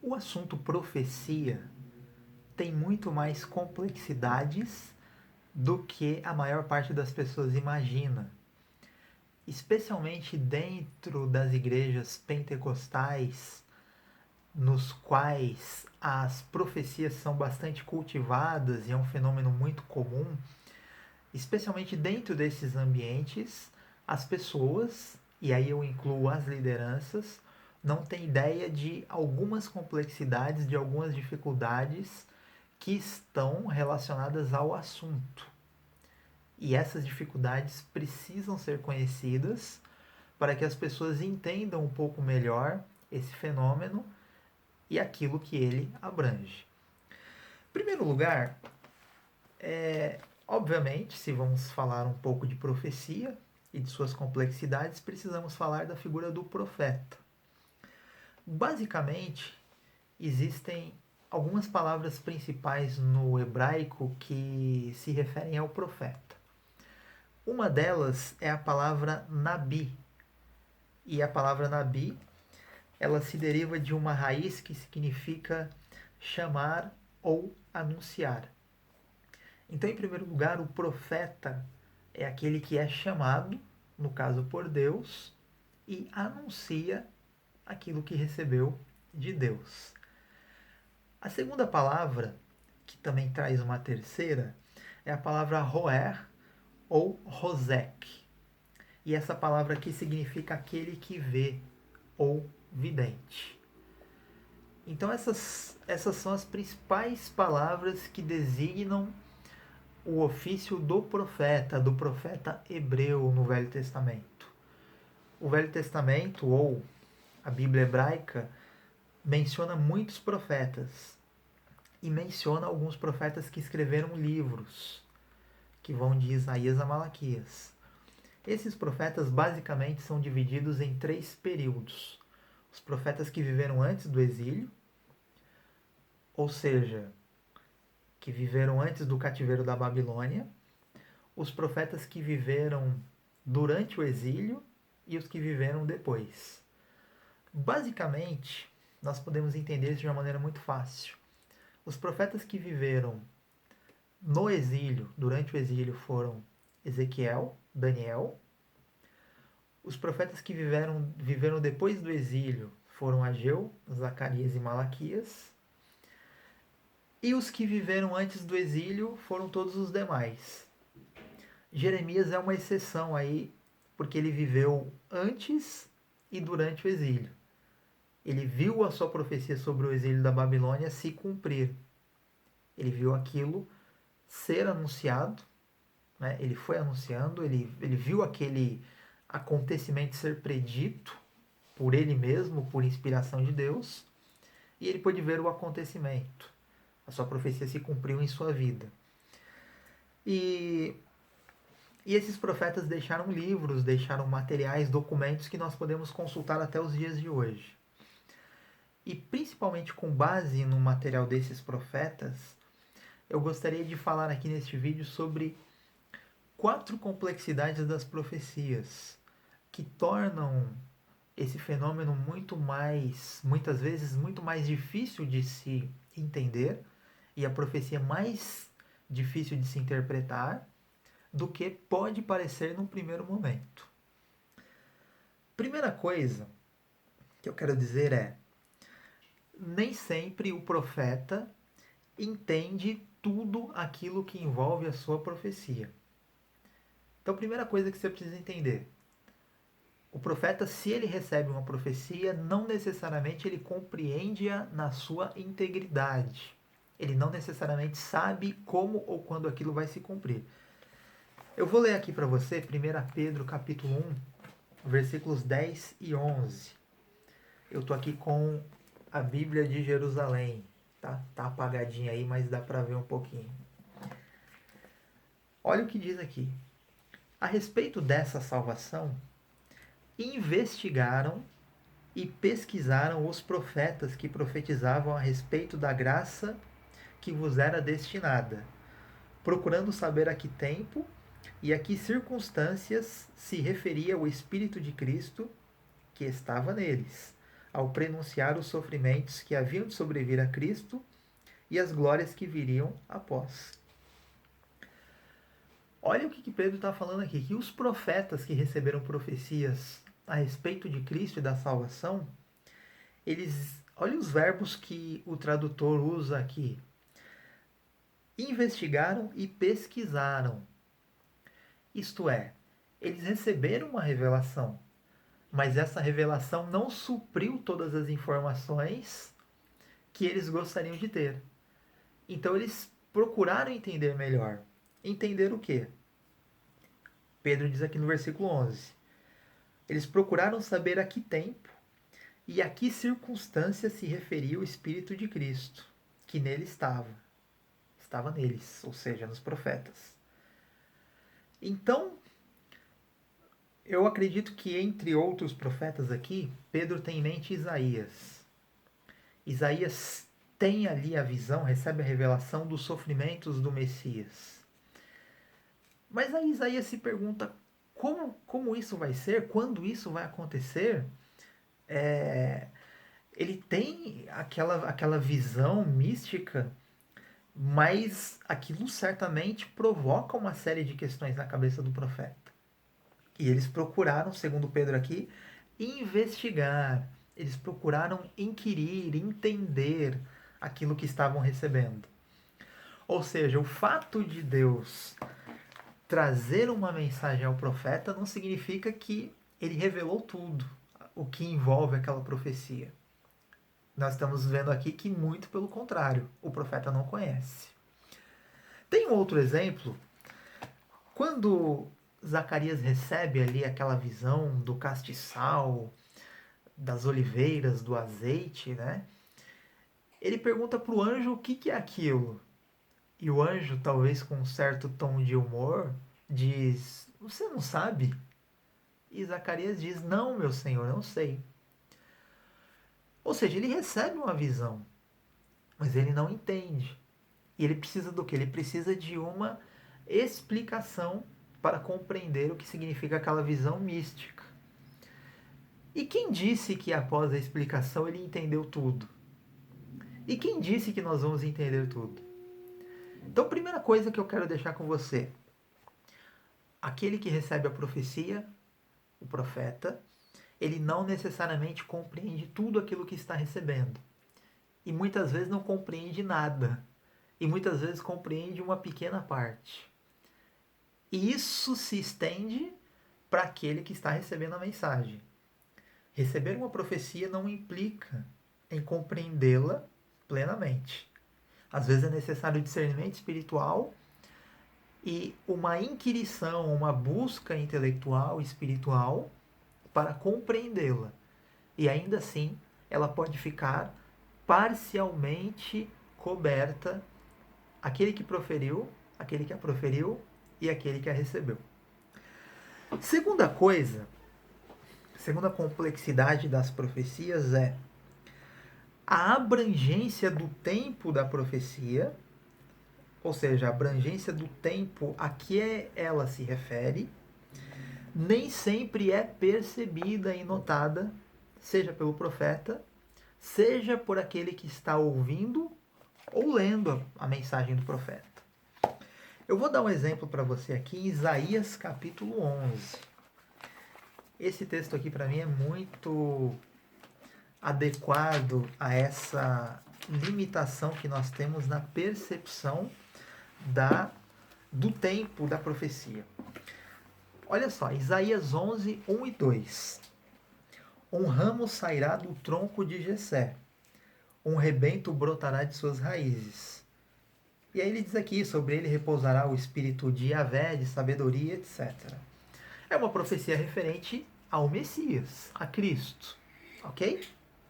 O assunto profecia tem muito mais complexidades do que a maior parte das pessoas imagina. Especialmente dentro das igrejas pentecostais, nos quais as profecias são bastante cultivadas e é um fenômeno muito comum, especialmente dentro desses ambientes, as pessoas, e aí eu incluo as lideranças, não têm ideia de algumas complexidades, de algumas dificuldades que estão relacionadas ao assunto. E essas dificuldades precisam ser conhecidas para que as pessoas entendam um pouco melhor esse fenômeno e aquilo que ele abrange. Em primeiro lugar, obviamente, se vamos falar um pouco de profecia e de suas complexidades, precisamos falar da figura do profeta. Basicamente, existem algumas palavras principais no hebraico que se referem ao profeta. Uma delas é a palavra nabi. E a palavra nabi, ela se deriva de uma raiz que significa chamar ou anunciar. Então, em primeiro lugar, o profeta é aquele que é chamado, no caso por Deus, e anuncia aquilo que recebeu de Deus. A segunda palavra, que também traz uma terceira, é a palavra roer ou rosek. E essa palavra aqui significa aquele que vê ou vidente. Então essas são as principais palavras que designam o ofício do profeta hebreu no Velho Testamento. O Velho Testamento, ou a Bíblia hebraica, menciona muitos profetas. E menciona alguns profetas que escreveram livros, que vão de Isaías a Malaquias. Esses profetas basicamente são divididos em 3 períodos. Os profetas que viveram antes do exílio, ou seja, que viveram antes do cativeiro da Babilônia, os profetas que viveram durante o exílio e os que viveram depois. Basicamente, nós podemos entender isso de uma maneira muito fácil. Os profetas que viveram no exílio, durante o exílio, foram Ezequiel, Daniel. Os profetas que viveram depois do exílio foram Ageu, Zacarias e Malaquias. E os que viveram antes do exílio foram todos os demais. Jeremias é uma exceção aí, porque ele viveu antes e durante o exílio. Ele viu a sua profecia sobre o exílio da Babilônia se cumprir. Ele viu aquilo ser anunciado, né? Ele foi anunciando, ele viu aquele acontecimento ser predito por ele mesmo, por inspiração de Deus, e ele pôde ver o acontecimento. A sua profecia se cumpriu em sua vida. E esses profetas deixaram livros, deixaram materiais, documentos que nós podemos consultar até os dias de hoje. E principalmente com base no material desses profetas, eu gostaria de falar aqui neste vídeo sobre 4 complexidades das profecias que tornam esse fenômeno muitas vezes, muito mais difícil de se entender e a profecia mais difícil de se interpretar do que pode parecer num primeiro momento. Primeira coisa que eu quero dizer é: nem sempre o profeta entende tudo aquilo que envolve a sua profecia. Então, a primeira coisa que você precisa entender: o profeta, se ele recebe uma profecia, não necessariamente ele compreende-a na sua integridade. Ele não necessariamente sabe como ou quando aquilo vai se cumprir. Eu vou ler aqui para você 1 Pedro capítulo 1, versículos 10 e 11. Eu estou aqui com a Bíblia de Jerusalém. Tá apagadinha aí, mas dá para ver um pouquinho. Olha o que diz aqui. A respeito dessa salvação, investigaram e pesquisaram os profetas que profetizavam a respeito da graça que vos era destinada, procurando saber a que tempo e a que circunstâncias se referia o Espírito de Cristo que estava neles, ao prenunciar os sofrimentos que haviam de sobrevir a Cristo e as glórias que viriam após. Olha o que Pedro está falando aqui, que os profetas que receberam profecias a respeito de Cristo e da salvação, olha os verbos que o tradutor usa aqui. Investigaram e pesquisaram. Isto é, eles receberam uma revelação, mas essa revelação não supriu todas as informações que eles gostariam de ter. Então eles procuraram entender melhor. Entender o quê? Pedro diz aqui no versículo 11. Eles procuraram saber a que tempo e a que circunstância se referia o Espírito de Cristo, que nele estava. Estava neles, ou seja, nos profetas. Então, eu acredito que entre outros profetas aqui, Pedro tem em mente Isaías. Isaías tem ali a visão, recebe a revelação dos sofrimentos do Messias. Mas aí Isaías se pergunta como isso vai ser, quando isso vai acontecer. Ele tem aquela visão mística, mas aquilo certamente provoca uma série de questões na cabeça do profeta. E eles procuraram, segundo Pedro aqui, investigar. Eles procuraram inquirir, entender aquilo que estavam recebendo. Ou seja, o fato de Deus trazer uma mensagem ao profeta não significa que ele revelou tudo o que envolve aquela profecia. Nós estamos vendo aqui que muito pelo contrário, o profeta não conhece. Tem um outro exemplo, quando Zacarias recebe ali aquela visão do castiçal, das oliveiras, do azeite, né? Ele pergunta para o anjo o que é aquilo. E o anjo, talvez com um certo tom de humor, diz: "Você não sabe?" E Zacarias diz: "Não, meu senhor, não sei." Ou seja, ele recebe uma visão, mas ele não entende. E ele precisa do quê? Ele precisa de uma explicação para compreender o que significa aquela visão mística. E quem disse que após a explicação ele entendeu tudo? E quem disse que nós vamos entender tudo? Então, primeira coisa que eu quero deixar com você: aquele que recebe a profecia, o profeta, ele não necessariamente compreende tudo aquilo que está recebendo. E muitas vezes não compreende nada. E muitas vezes compreende uma pequena parte. E isso se estende para aquele que está recebendo a mensagem. Receber uma profecia não implica em compreendê-la plenamente. Às vezes é necessário discernimento espiritual e uma inquirição, uma busca intelectual, espiritual, para compreendê-la. E ainda assim, ela pode ficar parcialmente coberta, aquele que proferiu, aquele que a proferiu e aquele que a recebeu. Segunda coisa, segunda complexidade das profecias é a abrangência do tempo da profecia, ou seja, a abrangência do tempo a que ela se refere, nem sempre é percebida e notada, seja pelo profeta, seja por aquele que está ouvindo ou lendo a mensagem do profeta. Eu vou dar um exemplo para você aqui em Isaías capítulo 11. Esse texto aqui para mim é muito adequado a essa limitação que nós temos na percepção do tempo da profecia. Olha só, Isaías 11, 1 e 2. Um ramo sairá do tronco de Jessé, um rebento brotará de suas raízes. E aí ele diz aqui, sobre ele repousará o espírito de Yahvé, de sabedoria, etc. É uma profecia referente ao Messias, a Cristo. Ok?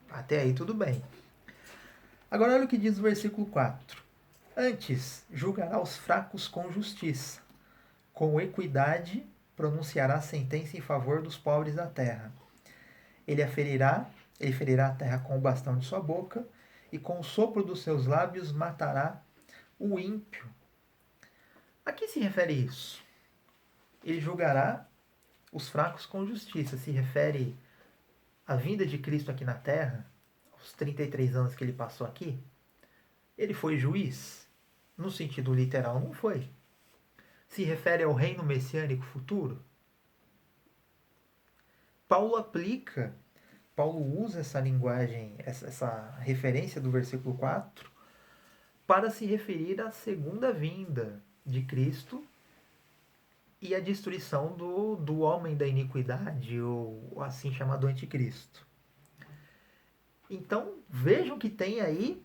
Até aí tudo bem. Agora olha o que diz o versículo 4. Antes, julgará os fracos com justiça. Com equidade, pronunciará sentença em favor dos pobres da terra. Ele ferirá a terra com o bastão de sua boca, e com o sopro dos seus lábios matará o ímpio. A que se refere isso? Ele julgará os fracos com justiça. Se refere a vinda de Cristo aqui na Terra, os 33 anos que ele passou aqui, ele foi juiz? No sentido literal, não foi. Se refere ao reino messiânico futuro? Paulo usa essa linguagem, essa referência do versículo 4, para se referir à segunda vinda de Cristo e a destruição do homem da iniquidade, ou assim chamado anticristo. Então, vejam que tem aí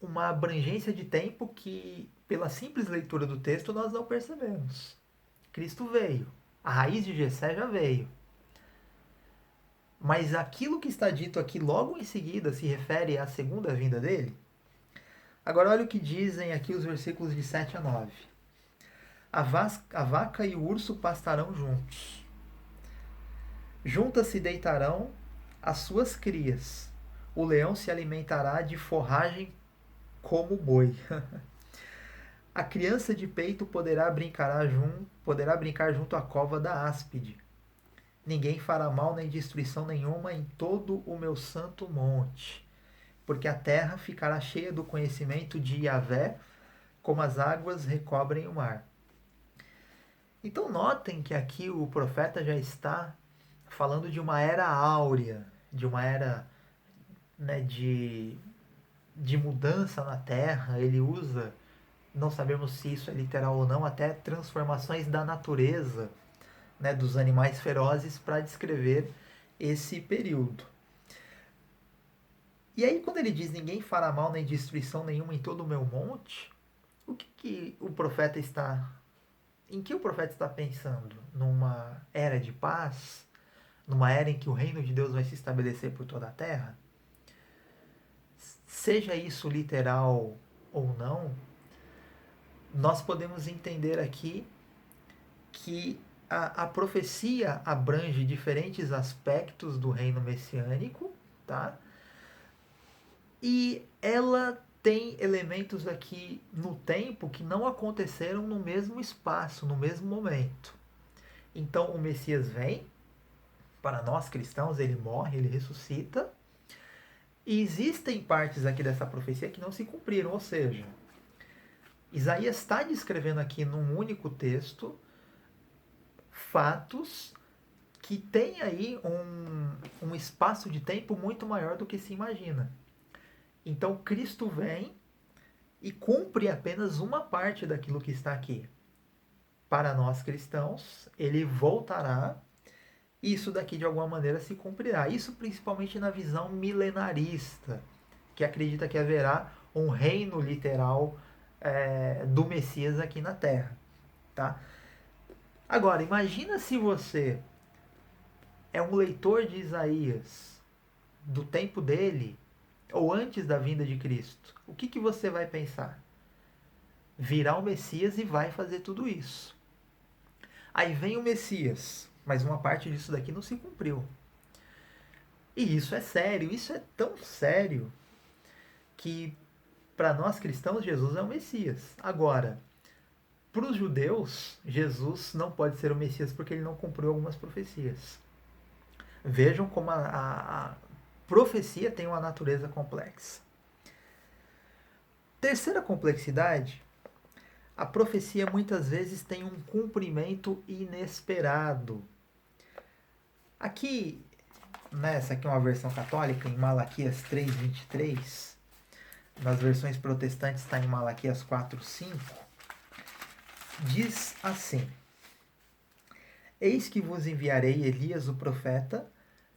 uma abrangência de tempo que, pela simples leitura do texto, nós não percebemos. Cristo veio, a raiz de Jessé já veio. Mas aquilo que está dito aqui logo em seguida se refere à segunda vinda dele? Agora olha o que dizem aqui os versículos de 7 a 9. A vaca e o urso pastarão juntos. Juntas se deitarão as suas crias. O leão se alimentará de forragem como o boi. A criança de peito poderá brincar junto à cova da áspide. Ninguém fará mal nem destruição nenhuma em todo o meu santo monte, porque a terra ficará cheia do conhecimento de Yahvé, como as águas recobrem o mar. Então notem que aqui o profeta já está falando de uma era áurea, de uma era, né, de mudança na terra. Ele usa, não sabemos se isso é literal ou não, até transformações da natureza, né, dos animais ferozes para descrever esse período. E aí quando ele diz ninguém fará mal nem destruição nenhuma em todo o meu monte, o que o profeta está... Em que o profeta está pensando? Numa era de paz? Numa era em que o reino de Deus vai se estabelecer por toda a terra? Seja isso literal ou não, nós podemos entender aqui que a profecia abrange diferentes aspectos do reino messiânico, tá? E ela tem elementos aqui no tempo que não aconteceram no mesmo espaço, no mesmo momento. Então o Messias vem, para nós cristãos, ele morre, ele ressuscita, e existem partes aqui dessa profecia que não se cumpriram, ou seja, Isaías está descrevendo aqui num único texto fatos que têm aí um espaço de tempo muito maior do que se imagina. Então Cristo vem e cumpre apenas uma parte daquilo que está aqui. Para nós cristãos, ele voltará e isso daqui de alguma maneira se cumprirá. Isso principalmente na visão milenarista, que acredita que haverá um reino literal do Messias aqui na Terra. Tá? Agora, imagina se você é um leitor de Isaías do tempo dele ou antes da vinda de Cristo. O que você vai pensar? Virá o Messias e vai fazer tudo isso. Aí vem o Messias, mas uma parte disso daqui não se cumpriu. E isso é sério, isso é tão sério que para nós cristãos Jesus é o Messias. Agora, para os judeus, Jesus não pode ser o Messias porque ele não cumpriu algumas profecias. Vejam como a profecia tem uma natureza complexa. Terceira complexidade, a profecia muitas vezes tem um cumprimento inesperado. Aqui, essa aqui é uma versão católica, em Malaquias 3:23. Nas versões protestantes está em Malaquias 4:5. Diz assim: Eis que vos enviarei Elias o profeta,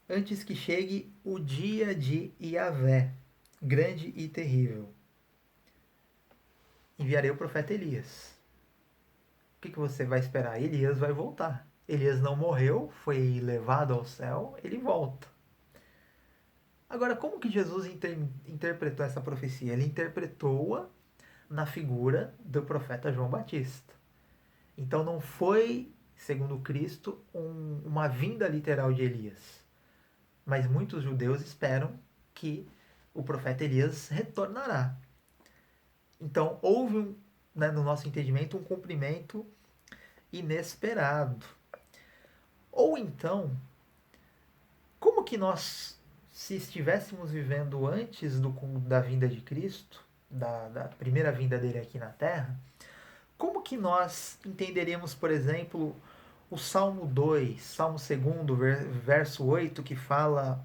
antes que chegue o dia de Yahvé, grande e terrível. Enviarei o profeta Elias. O que você vai esperar? Elias vai voltar. Elias não morreu, foi levado ao céu, ele volta. Agora, como que Jesus interpretou essa profecia? Ele interpretou-a na figura do profeta João Batista. Então não foi, segundo Cristo, uma vinda literal de Elias. Mas muitos judeus esperam que o profeta Elias retornará. Então houve, no nosso entendimento, um cumprimento inesperado. Ou então, que nós, se estivéssemos vivendo antes da vinda de Cristo, da primeira vinda dele aqui na Terra, como que nós entenderíamos, por exemplo, o Salmo 2, Salmo 2, verso 8, que fala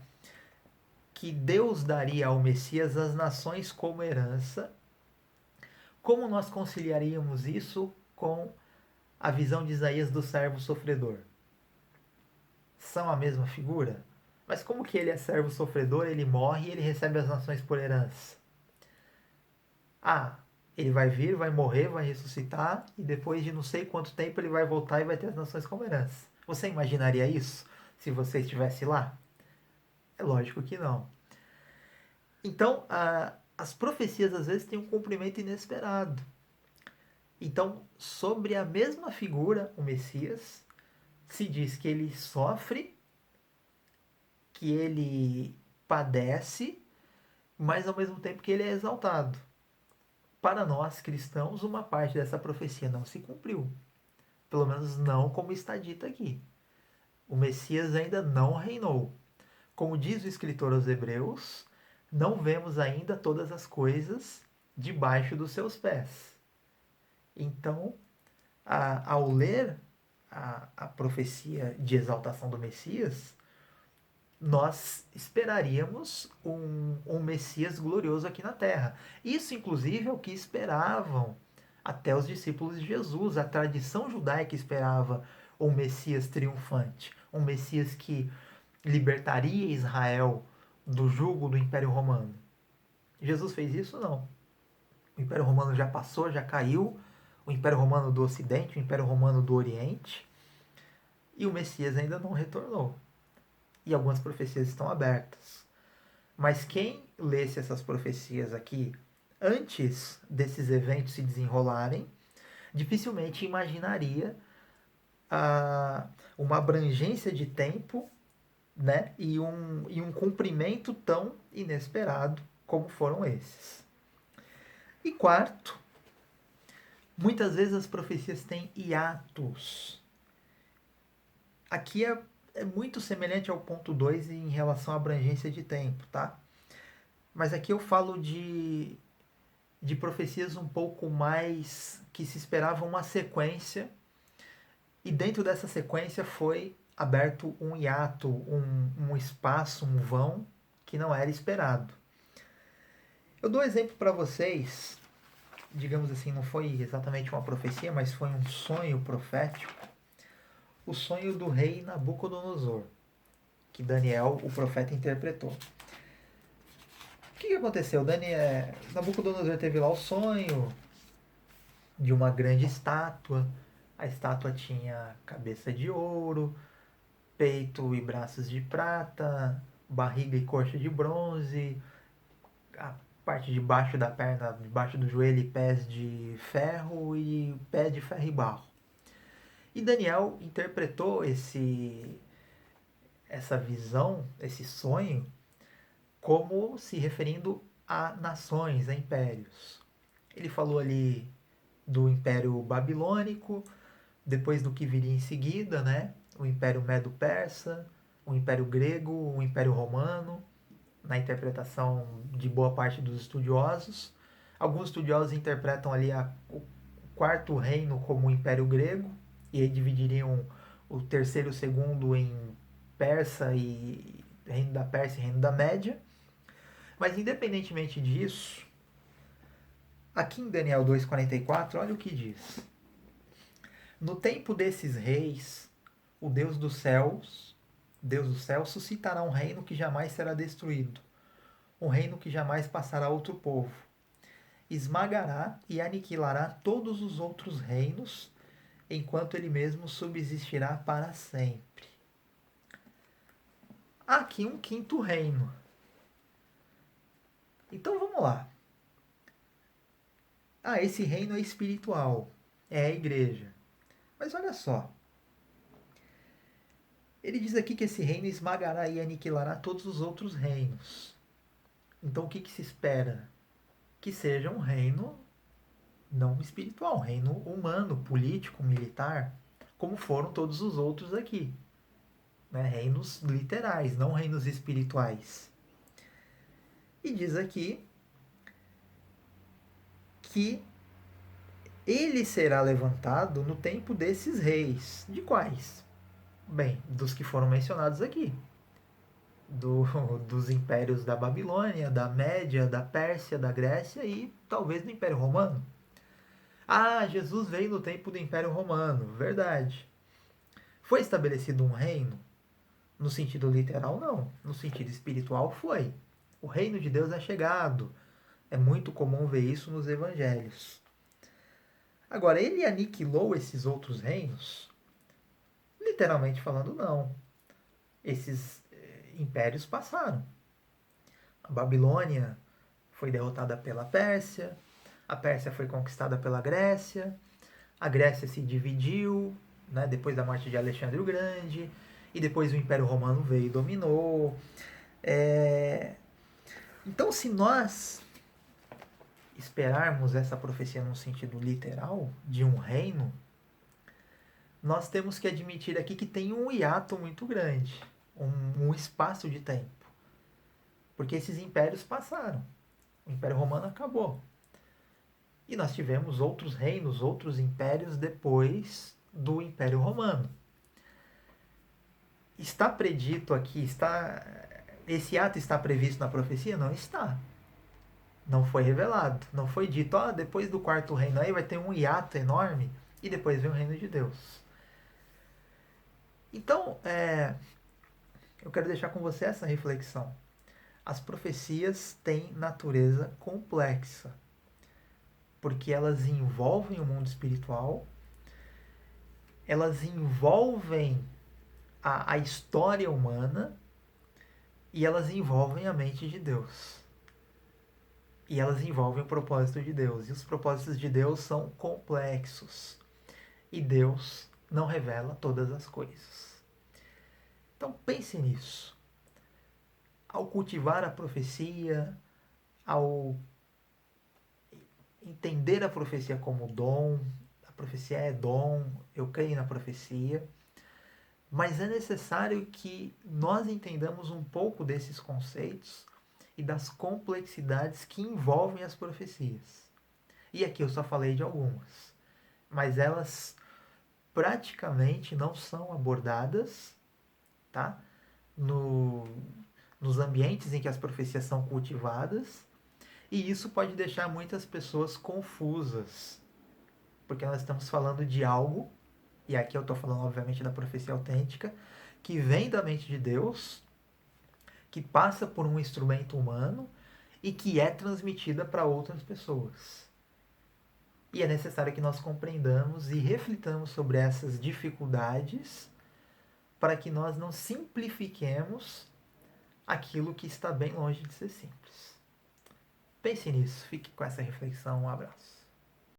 que Deus daria ao Messias as nações como herança? Como nós conciliaríamos isso com a visão de Isaías do servo sofredor? São a mesma figura? Mas como que ele é servo sofredor, ele morre e ele recebe as nações por herança? Ah, ele vai vir, vai morrer, vai ressuscitar e depois de não sei quanto tempo ele vai voltar e vai ter as nações como herança. Você imaginaria isso se você estivesse lá? É lógico que não. Então, as profecias às vezes têm um cumprimento inesperado. Então, sobre a mesma figura, o Messias, se diz que ele sofre, que ele padece, mas ao mesmo tempo que ele é exaltado. Para nós cristãos, uma parte dessa profecia não se cumpriu. Pelo menos não como está dito aqui. O Messias ainda não reinou. Como diz o escritor aos Hebreus, não vemos ainda todas as coisas debaixo dos seus pés. Então, ao ler a profecia de exaltação do Messias, nós esperaríamos um Messias glorioso aqui na Terra. Isso, inclusive, é o que esperavam até os discípulos de Jesus. A tradição judaica esperava um Messias triunfante, um Messias que libertaria Israel do jugo do Império Romano. Jesus fez isso? Não. O Império Romano já passou, já caiu. O Império Romano do Ocidente, o Império Romano do Oriente. E o Messias ainda não retornou. E algumas profecias estão abertas. Mas quem lesse essas profecias aqui antes desses eventos se desenrolarem, dificilmente imaginaria uma abrangência de tempo, né, e um cumprimento tão inesperado como foram esses. E quarto, muitas vezes as profecias têm hiatos. Aqui é muito semelhante ao ponto 2 em relação à abrangência de tempo, tá? Mas aqui eu falo de profecias um pouco mais que se esperava uma sequência, e dentro dessa sequência foi aberto um hiato, um espaço, um vão que não era esperado. Eu dou exemplo para vocês, digamos assim, não foi exatamente uma profecia, mas foi um sonho profético, o sonho do rei Nabucodonosor, que Daniel, o profeta, interpretou. O que aconteceu? Nabucodonosor teve lá o sonho de uma grande estátua. A estátua tinha cabeça de ouro, peito e braços de prata, barriga e coxa de bronze, a parte de baixo da perna, debaixo do joelho e pés de ferro e pé de ferro e barro. E Daniel interpretou essa visão, esse sonho, como se referindo a nações, a impérios. Ele falou ali do Império Babilônico, depois do que viria em seguida, né? O Império Medo-Persa, o Império Grego, o Império Romano, na interpretação de boa parte dos estudiosos. Alguns estudiosos interpretam ali o quarto reino como o Império Grego, e aí dividiriam o terceiro e o segundo em Persa e Reino da Pérsia e Reino da Média. Mas independentemente disso, aqui em Daniel 2,44, olha o que diz. No tempo desses reis, o Deus dos céus suscitará um reino que jamais será destruído, um reino que jamais passará a outro povo. Esmagará e aniquilará todos os outros reinos, enquanto ele mesmo subsistirá para sempre. Há aqui um quinto reino. Então vamos lá. Esse reino é espiritual, é a igreja. Mas olha só. Ele diz aqui que esse reino esmagará e aniquilará todos os outros reinos. Então o que se espera? Que seja um reino não espiritual, um reino humano, político, militar, como foram todos os outros aqui. né? Reinos literais, não reinos espirituais. E diz aqui que ele será levantado no tempo desses reis. De quais? Bem, dos que foram mencionados aqui. Dos impérios da Babilônia, da Média, da Pérsia, da Grécia e talvez do Império Romano. Ah, Jesus veio no tempo do Império Romano, verdade. Foi estabelecido um reino? No sentido literal, não. No sentido espiritual, foi. O reino de Deus é chegado. É muito comum ver isso nos evangelhos. Agora, ele aniquilou esses outros reinos? Literalmente falando, não. Esses impérios passaram. A Babilônia foi derrotada pela Pérsia, a Pérsia foi conquistada pela Grécia, a Grécia se dividiu, né, depois da morte de Alexandre o Grande, e depois o Império Romano veio e dominou. Então, se nós esperarmos essa profecia num sentido literal, de um reino, nós temos que admitir aqui que tem um hiato muito grande, um espaço de tempo. Porque esses impérios passaram. O Império Romano acabou. E nós tivemos outros reinos, outros impérios depois do Império Romano. Está predito aqui, esse ato está previsto na profecia? Não está. Não foi revelado. Não foi dito, depois do quarto reino aí vai ter um hiato enorme e depois vem o reino de Deus. Então, eu quero deixar com você essa reflexão. As profecias têm natureza complexa, porque elas envolvem o mundo espiritual, elas envolvem a história humana e elas envolvem a mente de Deus. E elas envolvem o propósito de Deus. E os propósitos de Deus são complexos. E Deus não revela todas as coisas. Então pense nisso. Ao cultivar a profecia, ao entender a profecia como dom, a profecia é dom, eu creio na profecia, mas é necessário que nós entendamos um pouco desses conceitos e das complexidades que envolvem as profecias. E aqui eu só falei de algumas, mas elas praticamente não são abordadas, tá? Nos ambientes em que as profecias são cultivadas, e isso pode deixar muitas pessoas confusas, porque nós estamos falando de algo, e aqui eu estou falando obviamente da profecia autêntica, que vem da mente de Deus, que passa por um instrumento humano e que é transmitida para outras pessoas. E é necessário que nós compreendamos e reflitamos sobre essas dificuldades para que nós não simplifiquemos aquilo que está bem longe de ser simples. Pense nisso, fique com essa reflexão, um abraço.